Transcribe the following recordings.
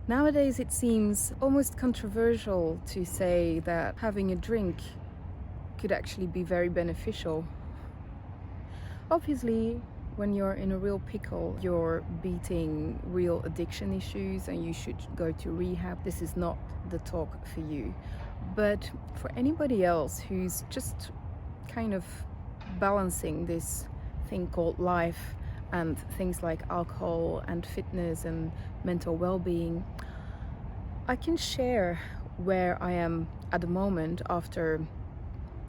Nowadays it seems almost controversial to say that having a drink could actually be very beneficial. Obviously, when you're in a real pickle, you're beating real addiction issues and you should go to rehab. This is not the talk for you. But for anybody else who's just kind of balancing this thing called life and things like alcohol and fitness and mental well-being, I can share where I am at the moment after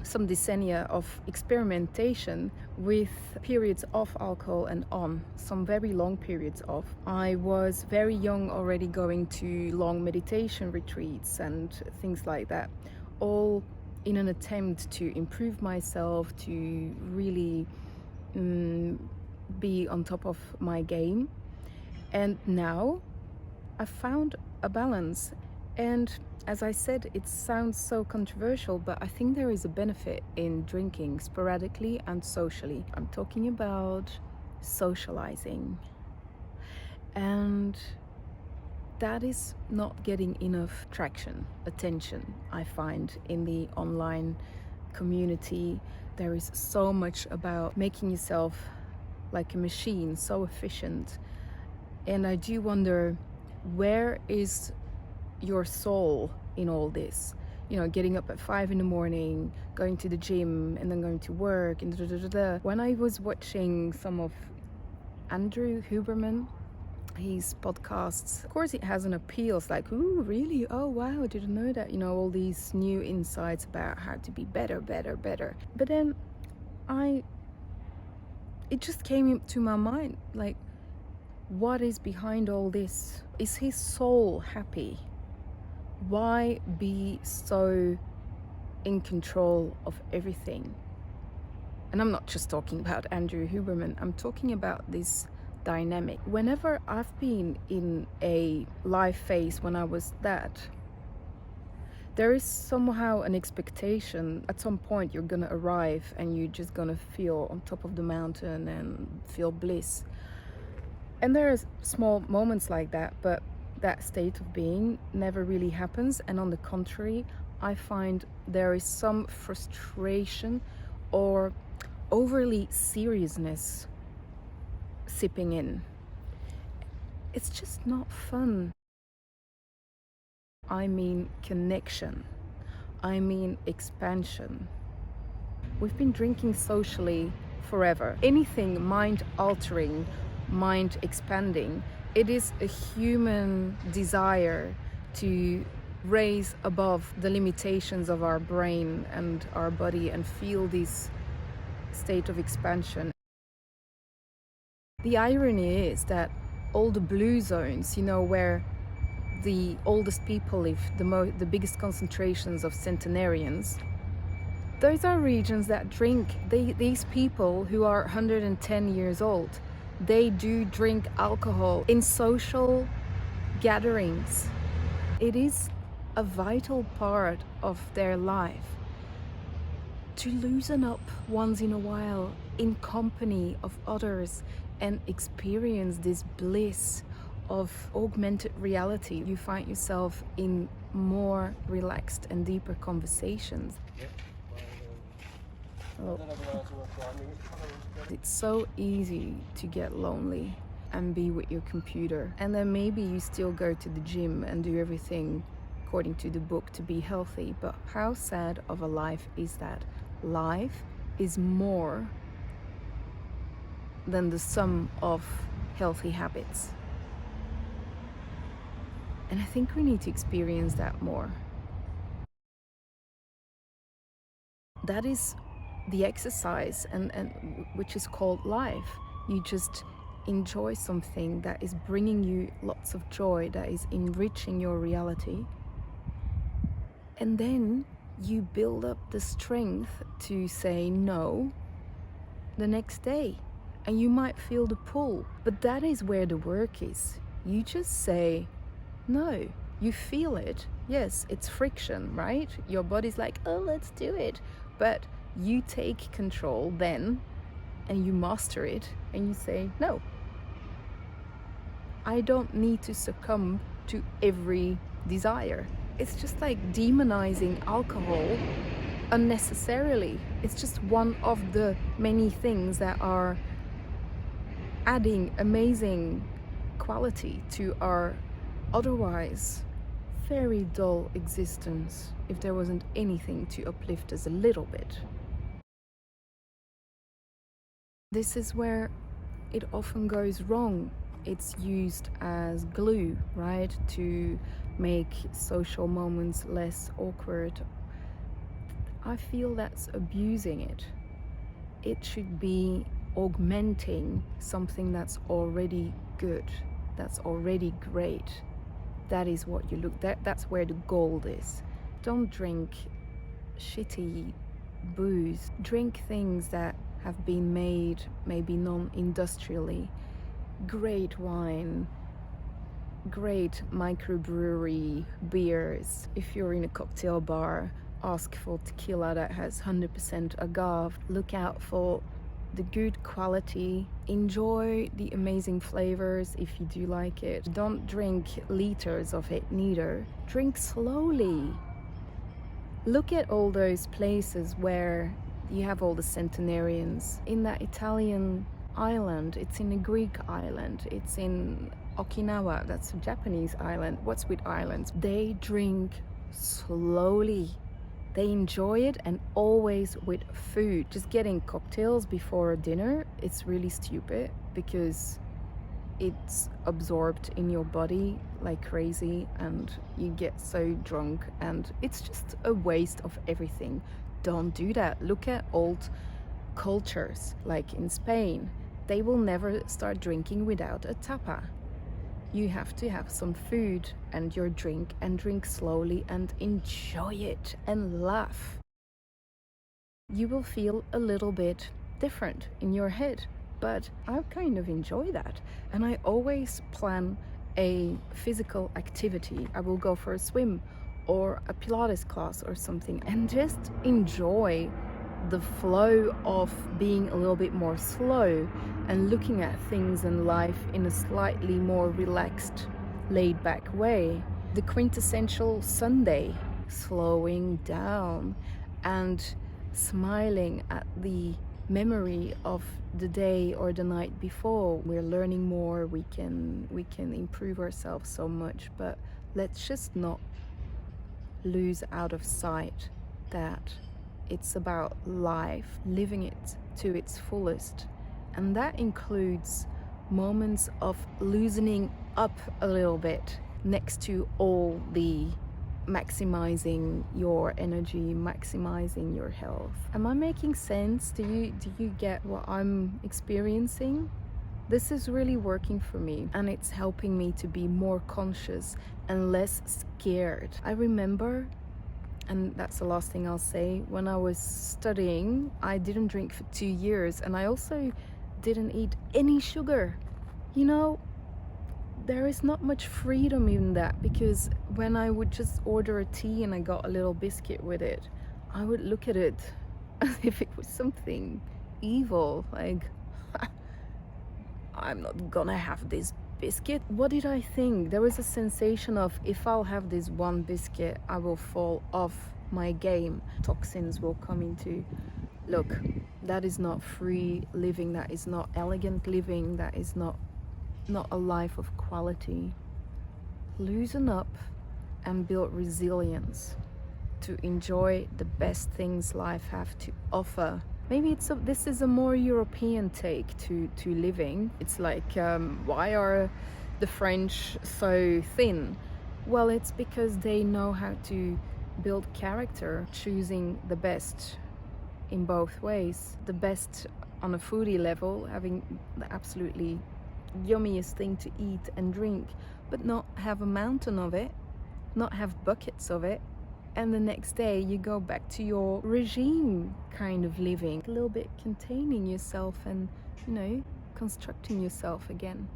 some decennia of experimentation with periods off alcohol and on, some very long periods off. I was very young already going to long meditation retreats and things like that, all in an attempt to improve myself, to really be on top of my game. And now I found a balance. And as I said, it sounds so controversial, but I think there is a benefit in drinking sporadically and socially. I'm talking about socializing. And that is not getting enough traction, attention, I find, in the online community. There is so much about making yourself like a machine, so efficient. And I do wonder, where is your soul in all this? You know, getting up at 5 a.m, going to the gym and then going to work and When I was watching some of Andrew Huberman, his podcasts, of course it has an appeal. It's like, ooh, really? Oh wow, didn't know that. You know, all these new insights about how to be better. But then it just came to my mind, like, what is behind all this? Is his soul happy? Why be so in control of everything? And I'm not just talking about Andrew Huberman, I'm talking about this dynamic. Whenever I've been in a life phase when I was that, there is somehow an expectation at some point you're gonna arrive and you're just gonna feel on top of the mountain and feel bliss. And there are small moments like that, but that state of being never really happens. And on the contrary, I find there is some frustration or overly seriousness sipping in. It's just not fun. I mean connection. I mean expansion. We've been drinking socially forever. Anything mind altering, mind expanding, it is a human desire to raise above the limitations of our brain and our body and feel this state of expansion. The irony is that all the blue zones, you know, where the oldest people live, the biggest concentrations of centenarians, those are regions that drink. These people who are 110 years old, they do drink alcohol in social gatherings. It is a vital part of their life to loosen up once in a while in company of others and experience this bliss of augmented reality. You find yourself in more relaxed and deeper conversations. Oh. It's so easy to get lonely and be with your computer, and then maybe you still go to the gym and do everything according to the book to be healthy. But how sad of a life is that? Life is more than the sum of healthy habits. And I think we need to experience that more. That is the exercise, and which is called life. You just enjoy something that is bringing you lots of joy, that is enriching your reality. And then you build up the strength to say no the next day. And you might feel the pull, but that is where the work is. You just say no. You feel it. Yes, it's friction, right? Your body's like, oh, let's do it. But you take control then, and you master it, and you say, no, I don't need to succumb to every desire. It's just like demonizing alcohol unnecessarily. It's just one of the many things that are adding amazing quality to our otherwise very dull existence, if there wasn't anything to uplift us a little bit. This is where it often goes wrong. It's used as glue, right? To make social moments less awkward. I feel that's abusing it. It should be augmenting something that's already good, that's already great. That is what you look, that's where the gold is. Don't drink shitty booze. Drink things that have been made maybe non-industrially. Great wine, great microbrewery beers. If you're in a cocktail bar, ask for tequila that has 100% agave. Look out for the good quality. Enjoy the amazing flavors if you do like it. Don't drink liters of it neither. Drink slowly. Look at all those places where you have all the centenarians. In that Italian island, it's in a Greek island, it's in Okinawa, that's a Japanese island. What's with islands? They drink slowly. They enjoy it, and always with food. Just getting cocktails before dinner, it's really stupid because it's absorbed in your body like crazy and you get so drunk, and it's just a waste of everything. Don't do that. Look at old cultures, like in Spain. They will never start drinking without a tapa. You have to have some food and your drink, and drink slowly and enjoy it and laugh. You will feel a little bit different in your head, but I kind of enjoy that. And I always plan a physical activity. I will go for a swim or a Pilates class or something, and just enjoy the flow of being a little bit more slow and looking at things in life in a slightly more relaxed, laid back way. The quintessential Sunday, slowing down and smiling at the memory of the day or the night before. We're learning more, we can improve ourselves so much, but let's just not lose out of sight that it's about life, living it to its fullest. And that includes moments of loosening up a little bit next to all the maximizing your energy, maximizing your health. Am I making sense? Do you get what I'm experiencing? This is really working for me, and it's helping me to be more conscious and less scared. I remember, and that's the last thing I'll say, when I was studying, I didn't drink for 2 years, and I also didn't eat any sugar. You know, there is not much freedom in that, because when I would just order a tea and I got a little biscuit with it, I would look at it as if it was something evil, like I'm not gonna have this biscuit. What did I think? There was a sensation of, if I'll have this one biscuit, I will fall off my game. Toxins will come into. Look, that is not free living, that is not elegant living, that is not a life of quality. Loosen up and build resilience to enjoy the best things life have to offer. Maybe this is a more European take to living. It's like, why are the French so thin? Well, it's because they know how to build character, choosing the best in both ways. The best on a foodie level, having the absolutely yummiest thing to eat and drink, but not have a mountain of it, not have buckets of it, and the next day you go back to your regime kind of living, a little bit containing yourself and, you know, constructing yourself again.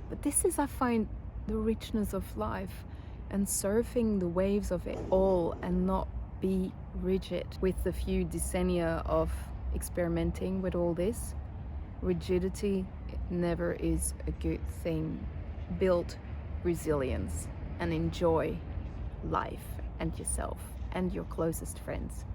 But this is, I find, the richness of life, and surfing the waves of it all and not be rigid. With a few decennia of experimenting with all this, rigidity never is a good thing. Build resilience. and enjoy life and yourself and your closest friends.